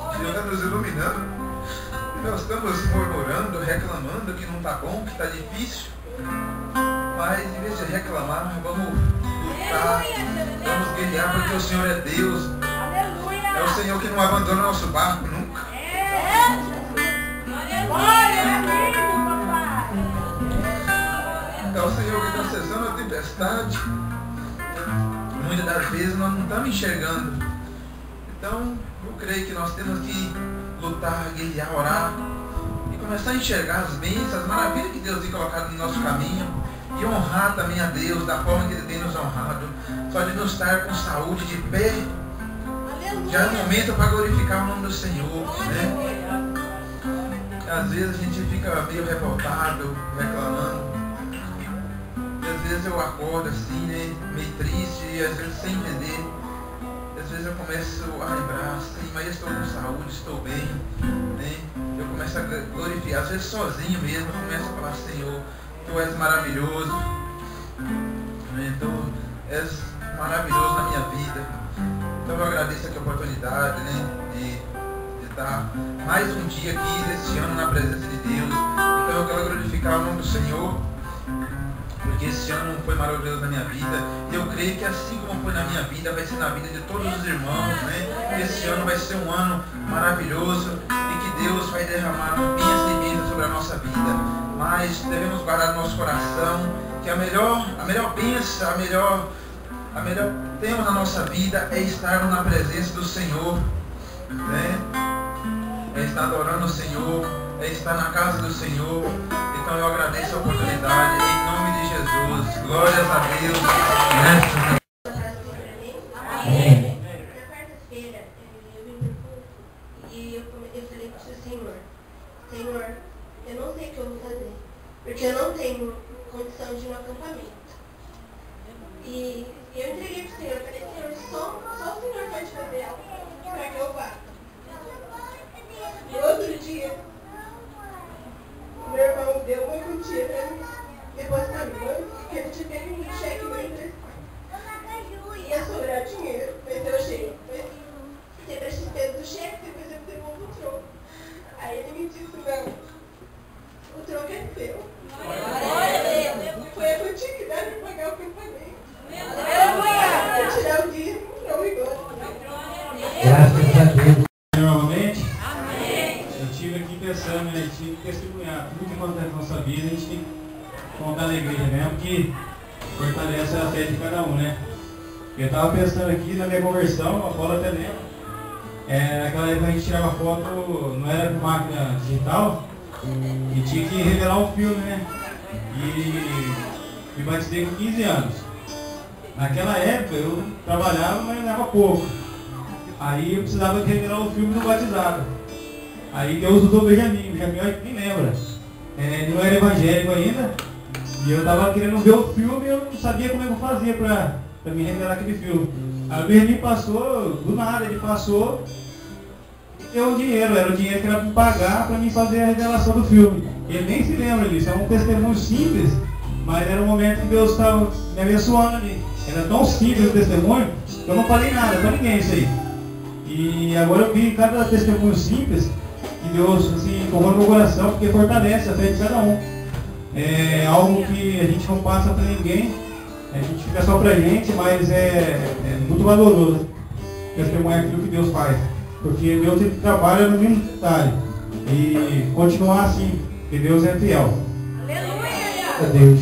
O Senhor está nos iluminando. reclamando que não está bom, que está difícil. Mas em vez de reclamar, vamos lutar, vamos guerrear, porque o Senhor é Deus. É o Senhor que não abandona o nosso barco nunca. É o Senhor que está cessando a tempestade. Muitas das vezes nós não estamos enxergando. Então, eu creio que nós temos que lutar, guerrear, orar e começar a enxergar as bênçãos, as maravilhas que Deus tem colocado no nosso caminho e honrar também a Deus da forma que Ele tem nos honrado. Só de nos estar com saúde, de pé, já é um momento para glorificar o nome do Senhor, né? Às vezes a gente fica meio revoltado, reclamando. E às vezes eu acordo assim, né, meio triste, e às vezes sem entender. E às vezes eu começo a lembrar assim, mas eu estou com saúde, estou bem, né? Eu começo a glorificar, às vezes sozinho mesmo, eu começo a falar, Senhor, Tu és maravilhoso, né? Tu és maravilhoso na minha vida. Então eu agradeço aqui a oportunidade, né, de estar mais um dia aqui desse ano na presença de Deus. Então eu quero glorificar o nome do Senhor, porque esse ano foi maravilhoso na minha vida. E eu creio que assim como foi na minha vida, vai ser na vida de todos os irmãos, né? Esse ano vai ser um ano maravilhoso e que Deus vai derramar bênção e bênção sobre a nossa vida. Mas devemos guardar no nosso coração que a melhor bênção, a melhor tema na nossa vida é estarmos na presença do Senhor, né? É estar adorando o Senhor, é estar na casa do Senhor. Então eu agradeço a oportunidade em nome de Jesus. Glórias a Deus. Amém. Na quarta-feira eu vim pro culto e eu falei para o Senhor, eu não sei o que eu vou fazer, porque eu não tenho condição de ir no acampamento. E eu entreguei para o Senhor, eu falei, Senhor, só o Senhor pode fazer algo para que eu vá. E outro dia, o meu irmão deu uma quantia para mim, depositar no banco, porque ele tinha pego um cheque meu emprestado. Ia sobrar dinheiro, mas eu achei, você presta despesa do cheque, depois eu devolvo o troco. Aí ele me disse, não, o troco é seu. Foi a quantia que dá para pagar o que eu paguei. Eu tirar o dízimo, não me gosto. Graças a Deus. Novamente, eu estive aqui pensando, né, a gente tem que testemunhar tudo que acontece na nossa vida, a gente tem que contar na igreja mesmo, que fortalece a fé de cada um, né? Eu estava pensando aqui na minha conversão, a Paula até lembra, naquela época a gente tirava foto, não era com máquina digital, e tinha que revelar um filme, né? E me batizei com 15 anos. Naquela época eu trabalhava, mas ganhava pouco. Aí eu precisava de revelar o filme no batizado. Aí Deus usou o Benjamin nem lembra. Ele não era evangélico ainda. E eu estava querendo ver o filme e eu não sabia como é que eu fazia para me revelar aquele filme. Aí o Benjamin passou, do nada, ele passou e deu o dinheiro. Era o dinheiro que era para pagar para mim fazer a revelação do filme. Ele nem se lembra disso, é um testemunho simples, mas era um momento que Deus estava me abençoando ali. Era tão simples o testemunho que eu não falei nada para ninguém isso aí. E agora eu vi cada testemunho simples que Deus assim, tocou no meu coração, porque fortalece a fé de cada um. É algo que a gente não passa para ninguém, a gente fica só para a gente, mas é muito valoroso testemunhar aquilo que Deus faz. Porque Deus trabalha no mínimo detalhe. E continuar assim, porque Deus é fiel. Aleluia! Deus.